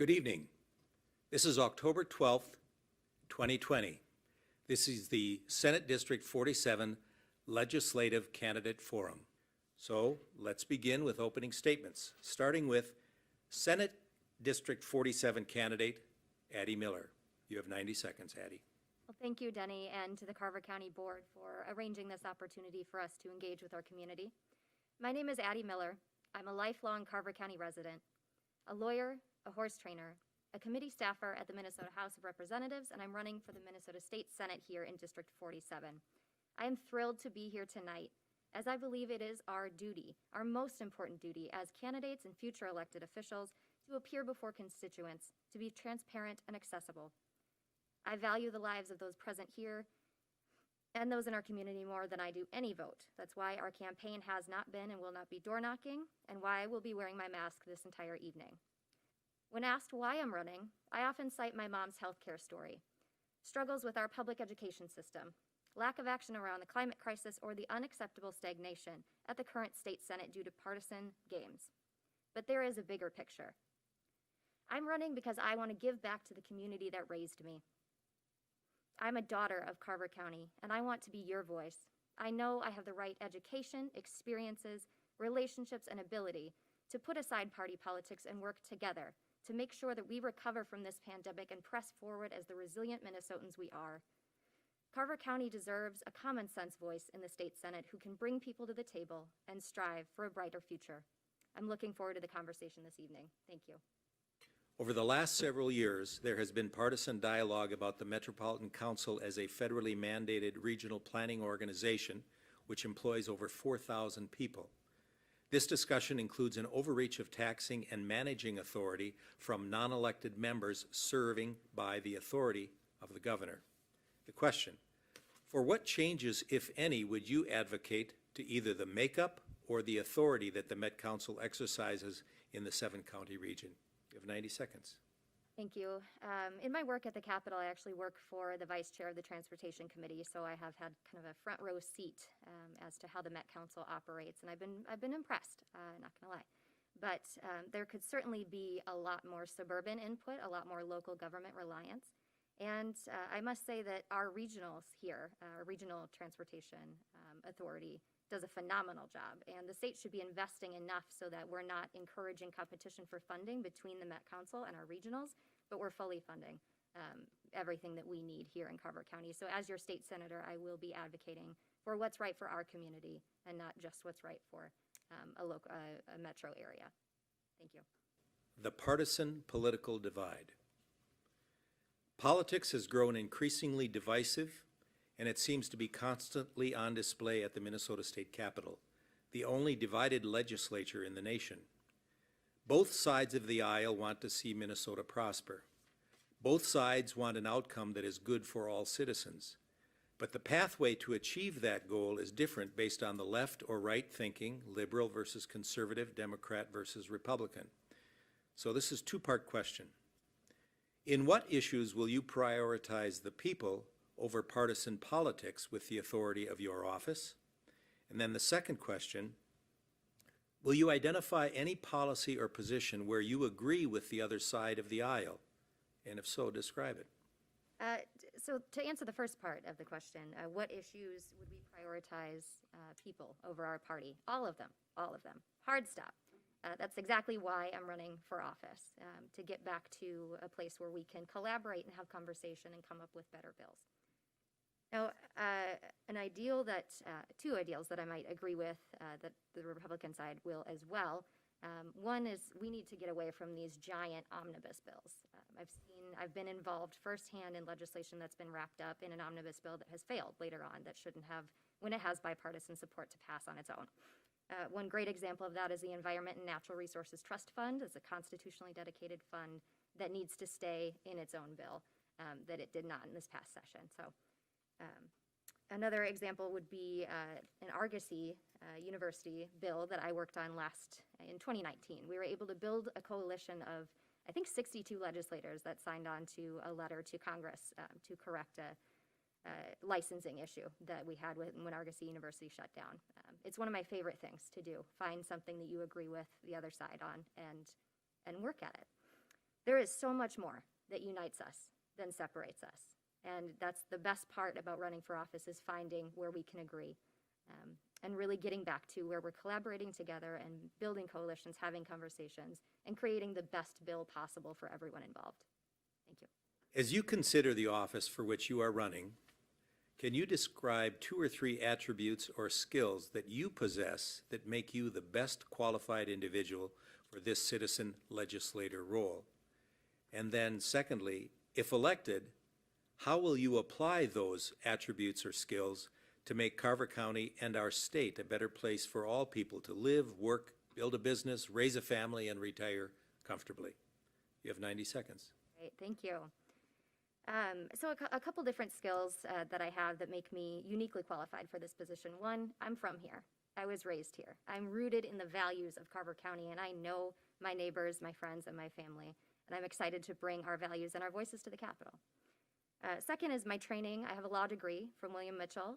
Good evening. This is October 12th, 2020. This is the Senate District 47 Legislative Candidate Forum. So let's begin with opening statements, starting with Senate District 47 candidate Addie Miller. You have 90 seconds, Addie. Well, thank you, Denny, and to the Carver County Board for arranging this opportunity for us to engage with our community. My name is Addie Miller. I'm a lifelong Carver County resident, a lawyer, a horse trainer, a committee staffer at the Minnesota House of Representatives, and I'm running for the Minnesota State Senate here in District 47. I am thrilled to be here tonight, as I believe it is our duty, our most important duty as candidates and future elected officials, to appear before constituents, to be transparent and accessible. I value the lives of those present here and those in our community more than I do any vote. That's why our campaign has not been and will not be door knocking, and why I will be wearing my mask this entire evening. When asked why I'm running, I often cite my mom's healthcare story, struggles with our public education system, lack of action around the climate crisis, or the unacceptable stagnation at the current state Senate due to partisan games. But there is a bigger picture. I'm running because I want to give back to the community that raised me. I'm a daughter of Carver County, and I want to be your voice. I know I have the right education, experiences, relationships, and ability to put aside party politics and work together to make sure that we recover from this pandemic and press forward as the resilient Minnesotans we are. Carver County deserves a common sense voice in the state Senate who can bring people to the table and strive for a brighter future. I'm looking forward to the conversation this evening. Thank you. Over the last several years, there has been partisan dialogue about the Metropolitan Council as a federally mandated regional planning organization which employs over 4,000 people. This discussion includes an overreach of taxing and managing authority from non-elected members serving by the authority of the governor. The question, for what changes, if any, would you advocate to either the makeup or the authority that the Met Council exercises in the 7-county region? You have 90 seconds. Thank you. In my work at the Capitol, I actually work for the Vice Chair of the Transportation Committee, so I have had kind of a front row seat as to how the Met Council operates, and I've been impressed, not gonna lie. But there could certainly be a lot more suburban input, a lot more local government reliance, and I must say that our regionals here, our Regional Transportation Authority, does a phenomenal job, and the state should be investing enough so that we're not encouraging competition for funding between the Met Council and our regionals, but we're fully funding everything that we need here in Carver County. So as your state senator, I will be advocating for what's right for our community and not just what's right for a metro area. Thank you. The partisan political divide. Politics has grown increasingly divisive, and it seems to be constantly on display at the Minnesota State Capitol, the only divided legislature in the nation. Both sides of the aisle want to see Minnesota prosper. Both sides want an outcome that is good for all citizens. But the pathway to achieve that goal is different based on the left or right thinking, liberal versus conservative, Democrat versus Republican. So this is a two-part question. In what issues will you prioritize the people over partisan politics with the authority of your office? And then the second question, will you identify any policy or position where you agree with the other side of the aisle? And if so, describe it. So to answer the first part of the question, what issues would we prioritize people over our party? All of them, all of them. Hard stop. That's exactly why I'm running for office, to get back to a place where we can collaborate and have conversation and come up with better bills. Now, two ideals that I might agree with that the Republican side will as well. One is we need to get away from these giant omnibus bills. I've been involved firsthand in legislation that's been wrapped up in an omnibus bill that has failed later on, that shouldn't have, when it has bipartisan support, to pass on its own. One great example of that is the Environment and Natural Resources Trust Fund. It's a constitutionally dedicated fund that needs to stay in its own bill, that it did not in this past session. So. Another example would be an Argosy University bill that I worked on in 2019. We were able to build a coalition of, I think, 62 legislators that signed on to a letter to Congress to correct a licensing issue that we had when Argosy University shut down. It's one of my favorite things to do, find something that you agree with the other side on and work at it. There is so much more that unites us than separates us. And that's the best part about running for office, is finding where we can agree, and really getting back to where we're collaborating together and building coalitions, having conversations, and creating the best bill possible for everyone involved. Thank you. As you consider the office for which you are running, can you describe 2 or 3 attributes or skills that you possess that make you the best qualified individual for this citizen legislator role? And then secondly, if elected, how will you apply those attributes or skills to make Carver County and our state a better place for all people to live, work, build a business, raise a family, and retire comfortably? You have 90 seconds. Great, thank you. So a couple different skills that I have that make me uniquely qualified for this position. One, I'm from here. I was raised here. I'm rooted in the values of Carver County, and I know my neighbors, my friends, and my family. And I'm excited to bring our values and our voices to the Capitol. Second is my training. I have a law degree from William Mitchell,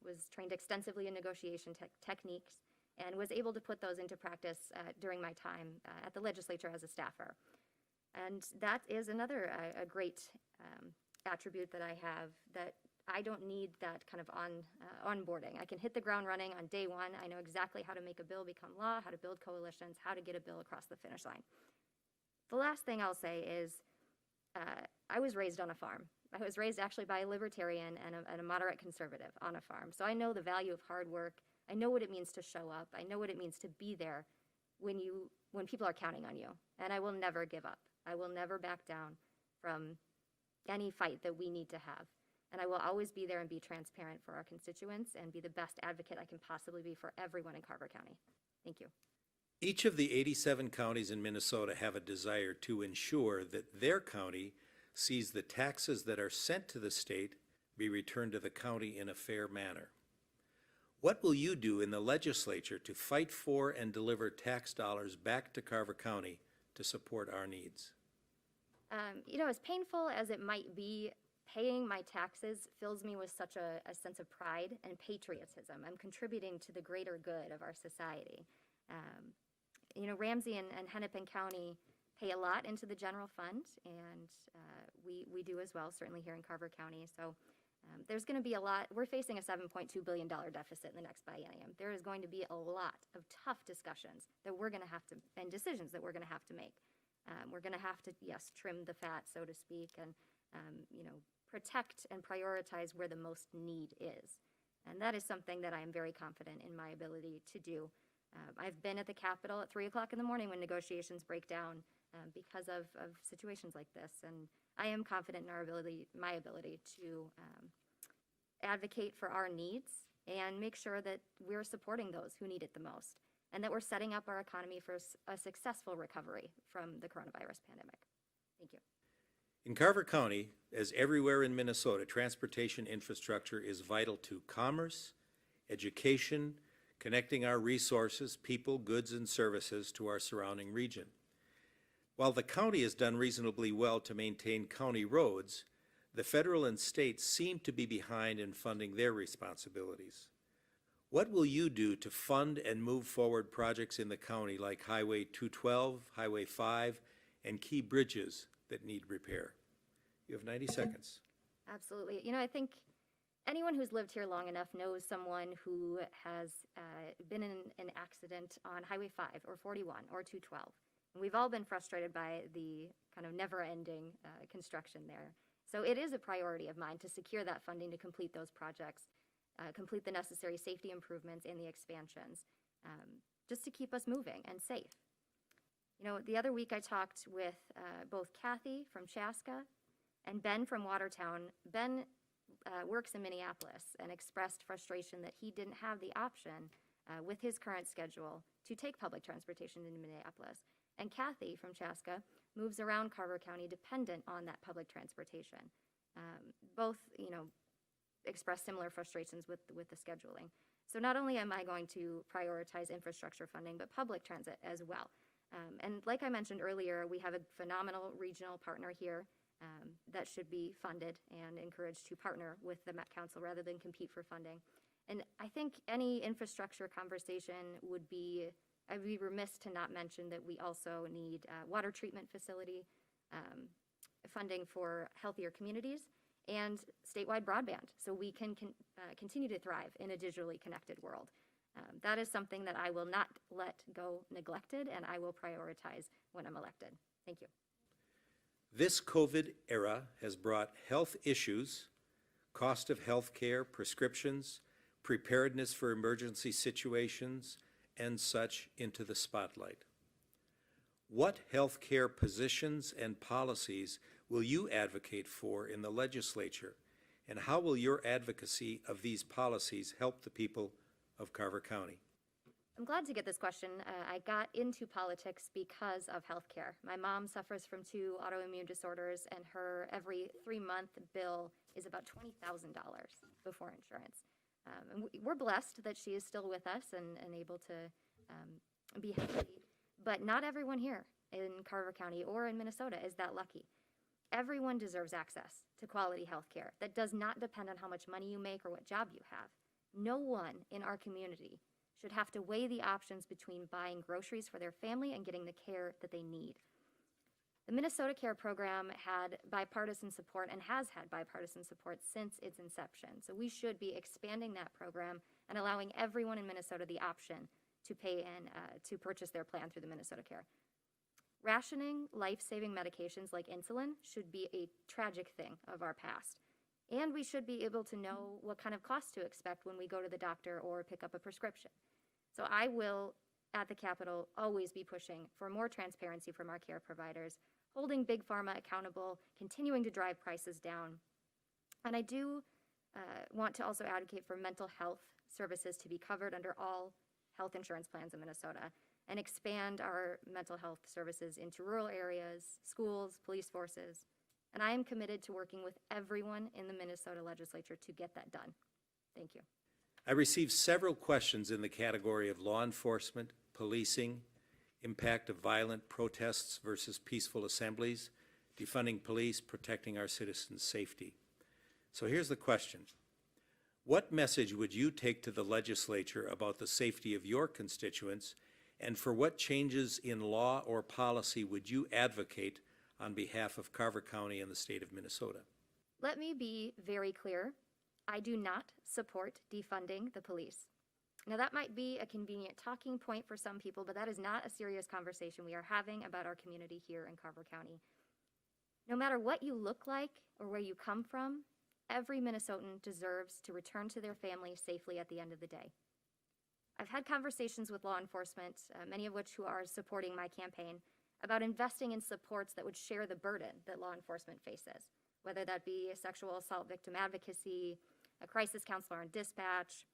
was trained extensively in negotiation techniques, and was able to put those into practice during my time at the legislature as a staffer. And that is another a great attribute that I have, that I don't need that kind of onboarding. I can hit the ground running on day one. I know exactly how to make a bill become law, how to build coalitions, how to get a bill across the finish line. The last thing I'll say is I was raised on a farm. I was raised actually by a libertarian and a moderate conservative on a farm. So I know the value of hard work. I know what it means to show up. I know what it means to be there when people are counting on you. And I will never give up. I will never back down from any fight that we need to have. And I will always be there and be transparent for our constituents and be the best advocate I can possibly be for everyone in Carver County. Thank you. Each of the 87 counties in Minnesota have a desire to ensure that their county sees the taxes that are sent to the state be returned to the county in a fair manner. What will you do in the legislature to fight for and deliver tax dollars back to Carver County to support our needs? As painful as it might be, paying my taxes fills me with such a sense of pride and patriotism. I'm contributing to the greater good of our society. Ramsey and Hennepin County pay a lot into the general fund, and we do as well, certainly here in Carver County. So there's going to be a lot. We're facing a $7.2 billion deficit in the next biennium. There is going to be a lot of tough discussions that we're going to have to, and decisions that we're going to have to make. We're going to have to, yes, trim the fat, so to speak, and protect and prioritize where the most need is. And that is something that I am very confident in my ability to do. I've been at the Capitol at 3 o'clock in the morning when negotiations break down because of situations like this. And I am confident in my ability to advocate for our needs and make sure that we're supporting those who need it the most, and that we're setting up our economy for a successful recovery from the coronavirus pandemic. Thank you. In Carver County, as everywhere in Minnesota, transportation infrastructure is vital to commerce, education, connecting our resources, people, goods, and services to our surrounding region. While the county has done reasonably well to maintain county roads, the federal and state seem to be behind in funding their responsibilities. What will you do to fund and move forward projects in the county like Highway 212, Highway 5, and key bridges that need repair? You have 90 seconds. Absolutely. I think anyone who's lived here long enough knows someone who has been in an accident on Highway 5 or 41 or 212. And we've all been frustrated by the kind of never-ending construction there. So it is a priority of mine to secure that funding to complete those projects, complete the necessary safety improvements and the expansions, just to keep us moving and safe. The other week I talked with both Kathy from Chaska and Ben from Watertown. Ben works in Minneapolis and expressed frustration that he didn't have the option with his current schedule to take public transportation into Minneapolis. And Kathy from Chaska moves around Carver County dependent on that public transportation. Both, express similar frustrations with the scheduling. So not only am I going to prioritize infrastructure funding, but public transit as well. And like I mentioned earlier, we have a phenomenal regional partner here that should be funded and encouraged to partner with the Met Council rather than compete for funding. And I think any infrastructure conversation I'd be remiss to not mention that we also need a water treatment facility. funding for healthier communities, and statewide broadband, so we can continue to thrive in a digitally connected world. That is something that I will not let go neglected, and I will prioritize when I'm elected. Thank you. This COVID era has brought health issues, cost of health care, prescriptions, preparedness for emergency situations, and such into the spotlight. What health care positions and policies will you advocate for in the legislature, and how will your advocacy of these policies help the people of Carver County? I'm glad to get this question. I got into politics because of healthcare. My mom suffers from 2 autoimmune disorders, and her every 3-month bill is about $20,000 before insurance. And we're blessed that she is still with us and able to be healthy, but not everyone here in Carver County or in Minnesota is that lucky. Everyone deserves access to quality health care that does not depend on how much money you make or what job you have. No one in our community should have to weigh the options between buying groceries for their family and getting the care that they need. The Minnesota Care program had bipartisan support and has had bipartisan support since its inception. So we should be expanding that program and allowing everyone in Minnesota the option to pay and to purchase their plan through the Minnesota Care. Rationing life-saving medications like insulin should be a tragic thing of our past. And we should be able to know what kind of costs to expect when we go to the doctor or pick up a prescription. So I will, at the Capitol, always be pushing for more transparency from our care providers, holding Big Pharma accountable, continuing to drive prices down. And I do want to also advocate for mental health services to be covered under all health insurance plans in Minnesota and expand our mental health services into rural areas, schools, police forces. And I am committed to working with everyone in the Minnesota legislature to get that done. Thank you. I received several questions in the category of law enforcement, policing, impact of violent protests versus peaceful assemblies, defunding police, protecting our citizens' safety. So here's the question. What message would you take to the legislature about the safety of your constituents, and for what changes in law or policy would you advocate on behalf of Carver County and the state of Minnesota? Let me be very clear. I do not support defunding the police. Now, that might be a convenient talking point for some people, but that is not a serious conversation we are having about our community here in Carver County. No matter what you look like or where you come from, every Minnesotan deserves to return to their family safely at the end of the day. I've had conversations with law enforcement, many of which who are supporting my campaign, about investing in supports that would share the burden that law enforcement faces, whether that be a sexual assault victim advocacy, a crisis counselor on dispatch,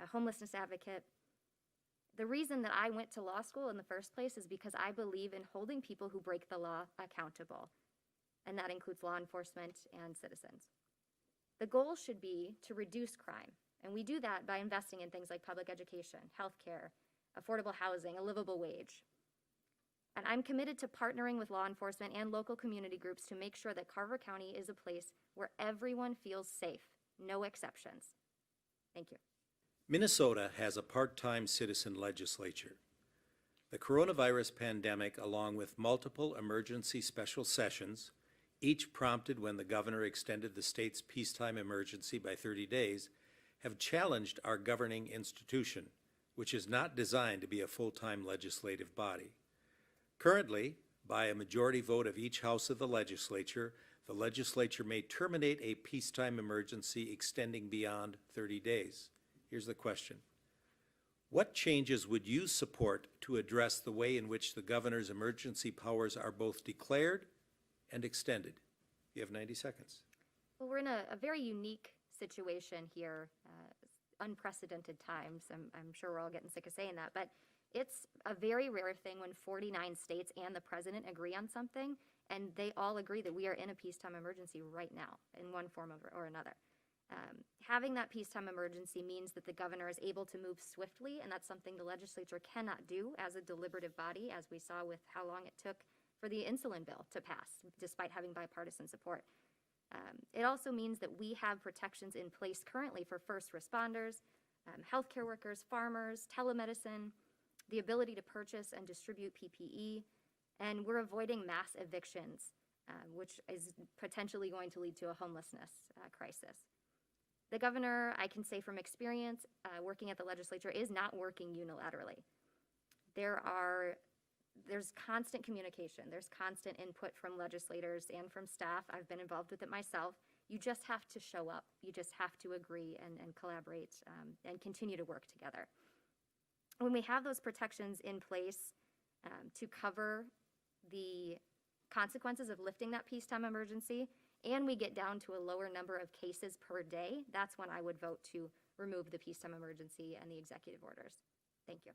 a homelessness advocate. The reason that I went to law school in the first place is because I believe in holding people who break the law accountable, and that includes law enforcement and citizens. The goal should be to reduce crime, and we do that by investing in things like public education, healthcare, affordable housing, a livable wage. And I'm committed to partnering with law enforcement and local community groups to make sure that Carver County is a place where everyone feels safe, no exceptions. Thank you. Minnesota has a part-time citizen legislature. The coronavirus pandemic, along with multiple emergency special sessions, each prompted when the governor extended the state's peacetime emergency by 30 days, have challenged our governing institution, which is not designed to be a full-time legislative body. Currently, by a majority vote of each house of the legislature may terminate a peacetime emergency extending beyond 30 days. Here's the question. What changes would you support to address the way in which the governor's emergency powers are both declared and extended? You have 90 seconds. Well, we're in a very unique situation here, unprecedented times. I'm sure we're all getting sick of saying that, but it's a very rare thing when 49 states and the president agree on something, and they all agree that we are in a peacetime emergency right now in one form or another. Having that peacetime emergency means that the governor is able to move swiftly, and that's something the legislature cannot do as a deliberative body, as we saw with how long it took for the insulin bill to pass, despite having bipartisan support. It also means that we have protections in place currently for first responders, healthcare workers, farmers, telemedicine, the ability to purchase and distribute PPE, and we're avoiding mass evictions which is potentially going to lead to a homelessness crisis. The governor, I can say from experience, working at the legislature, is not working unilaterally. There's constant communication. There's constant input from legislators and from staff. I've been involved with it myself. You just have to show up. You just have to agree and collaborate and continue to work together. When we have those protections in place to cover the consequences of lifting that peacetime emergency, and we get down to a lower number of cases per day, that's when I would vote to remove the peacetime emergency and the executive orders. Thank you.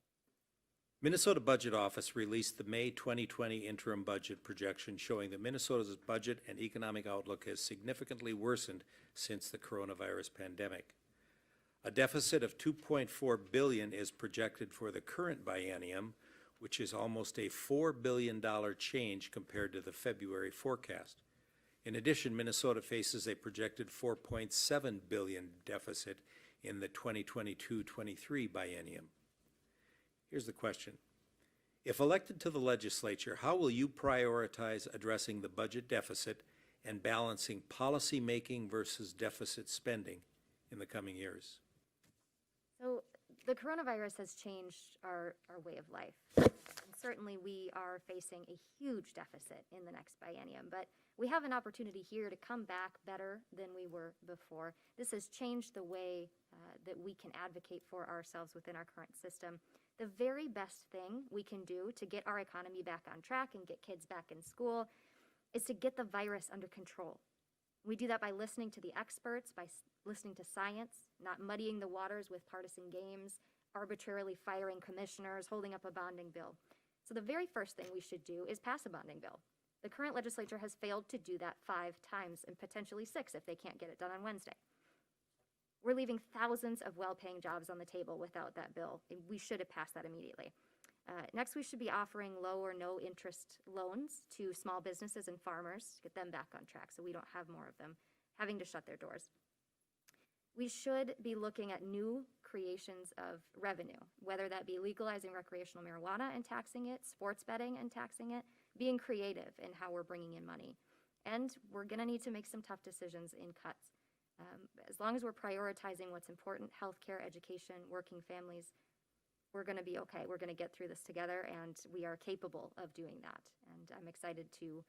Minnesota Budget Office released the May 2020 interim budget projection showing that Minnesota's budget and economic outlook has significantly worsened since the coronavirus pandemic. A deficit of $2.4 billion is projected for the current biennium, which is almost a $4 billion change compared to the February forecast. In addition, Minnesota faces a projected $4.7 billion deficit in the 2022-23 biennium. Here's the question. If elected to the legislature, how will you prioritize addressing the budget deficit and balancing policy making versus deficit spending in the coming years? So the coronavirus has changed our way of life. And certainly we are facing a huge deficit in the next biennium, but we have an opportunity here to come back better than we were before. This has changed the way that we can advocate for ourselves within our current system. The very best thing we can do to get our economy back on track and get kids back in school is to get the virus under control. We do that by listening to the experts, by listening to science, not muddying the waters with partisan games, arbitrarily firing commissioners, holding up a bonding bill. So the very first thing we should do is pass a bonding bill. The current legislature has failed to do that 5 times and potentially 6 if they can't get it done on Wednesday. We're leaving thousands of well-paying jobs on the table without that bill. We should have passed that immediately. Next, we should be offering low or no interest loans to small businesses and farmers to get them back on track so we don't have more of them having to shut their doors. We should be looking at new creations of revenue, whether that be legalizing recreational marijuana and taxing it, sports betting and taxing it, being creative in how we're bringing in money. And we're going to need to make some tough decisions in cuts. As long as we're prioritizing what's important, healthcare, education, working families, we're going to be okay. We're going to get through this together, and we are capable of doing that. And I'm excited to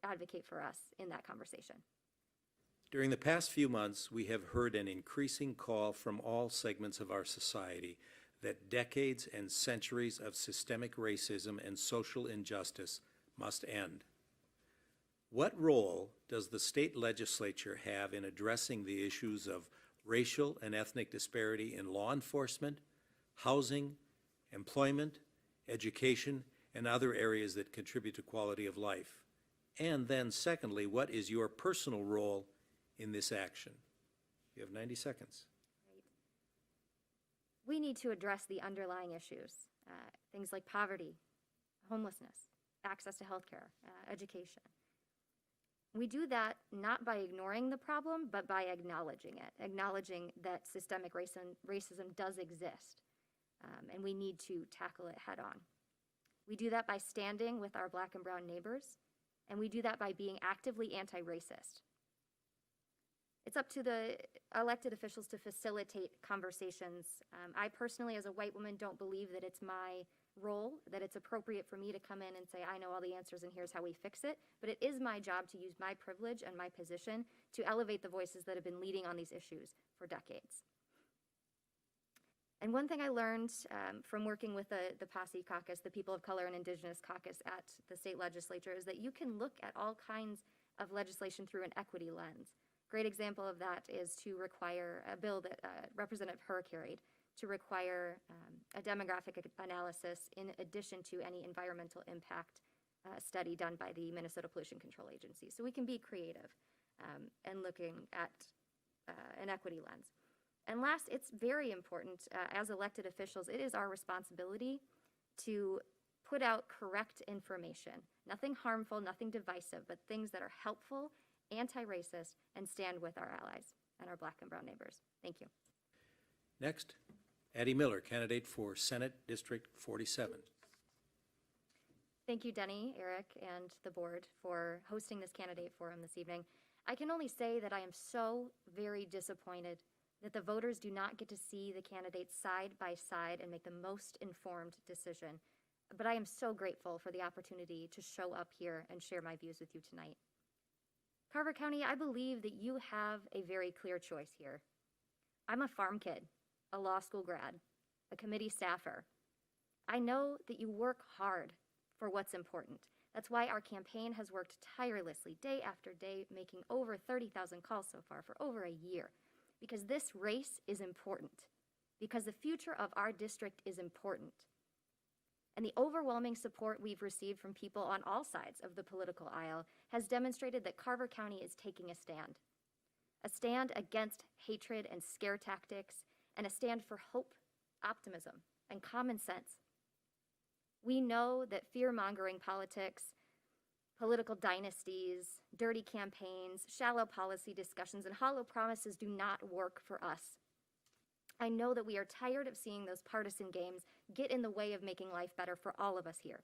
advocate for us in that conversation. During the past few months, we have heard an increasing call from all segments of our society that decades and centuries of systemic racism and social injustice must end. What role does the state legislature have in addressing the issues of racial and ethnic disparity in law enforcement, housing, employment, education, and other areas that contribute to quality of life? And then secondly, what is your personal role in this action? You have 90 seconds. Right. We need to address the underlying issues, things like poverty, homelessness, access to healthcare, education. We do that not by ignoring the problem, but by acknowledging it, acknowledging that systemic racism does exist, and we need to tackle it head on. We do that by standing with our Black and brown neighbors, and we do that by being actively anti-racist. It's up to the elected officials to facilitate conversations. I personally, as a white woman, don't believe that it's my role, that it's appropriate for me to come in and say, I know all the answers and here's how we fix it. But it is my job to use my privilege and my position to elevate the voices that have been leading on these issues for decades. And one thing I learned from working with the Posse Caucus, the People of Color and Indigenous Caucus at the state legislature, is that you can look at all kinds of legislation through an equity lens. Great example of that is to require a bill that Representative Herr carried to require a demographic analysis in addition to any environmental impact study done by the Minnesota Pollution Control Agency. So we can be creative and looking at an equity lens. And last, it's very important as elected officials, it is our responsibility to put out correct information, nothing harmful, nothing divisive, but things that are helpful, anti-racist, and stand with our allies and our Black and brown neighbors. Thank you. Next, Addie Miller, candidate for Senate District 47. Thank you, Denny, Eric, and the board for hosting this candidate forum this evening. I can only say that I am so very disappointed that the voters do not get to see the candidates side by side and make the most informed decision. But I am so grateful for the opportunity to show up here and share my views with you tonight. Carver County, I believe that you have a very clear choice here. I'm a farm kid, a law school grad, a committee staffer. I know that you work hard for what's important. That's why our campaign has worked tirelessly day after day, making over 30,000 calls so far for over a year, because this race is important, because the future of our district is important. And the overwhelming support we've received from people on all sides of the political aisle has demonstrated that Carver County is taking a stand against hatred and scare tactics, and a stand for hope, optimism, and common sense. We know that fear-mongering politics, political dynasties, dirty campaigns, shallow policy discussions, and hollow promises do not work for us. I know that we are tired of seeing those partisan games get in the way of making life better for all of us here.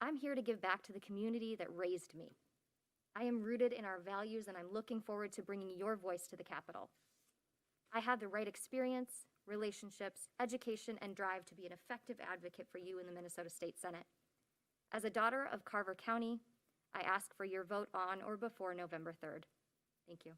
I'm here to give back to the community that raised me. I am rooted in our values, and I'm looking forward to bringing your voice to the Capitol. I have the right experience, relationships, education, and drive to be an effective advocate for you in the Minnesota State Senate. As a daughter of Carver County, I ask for your vote on or before November 3rd. Thank you.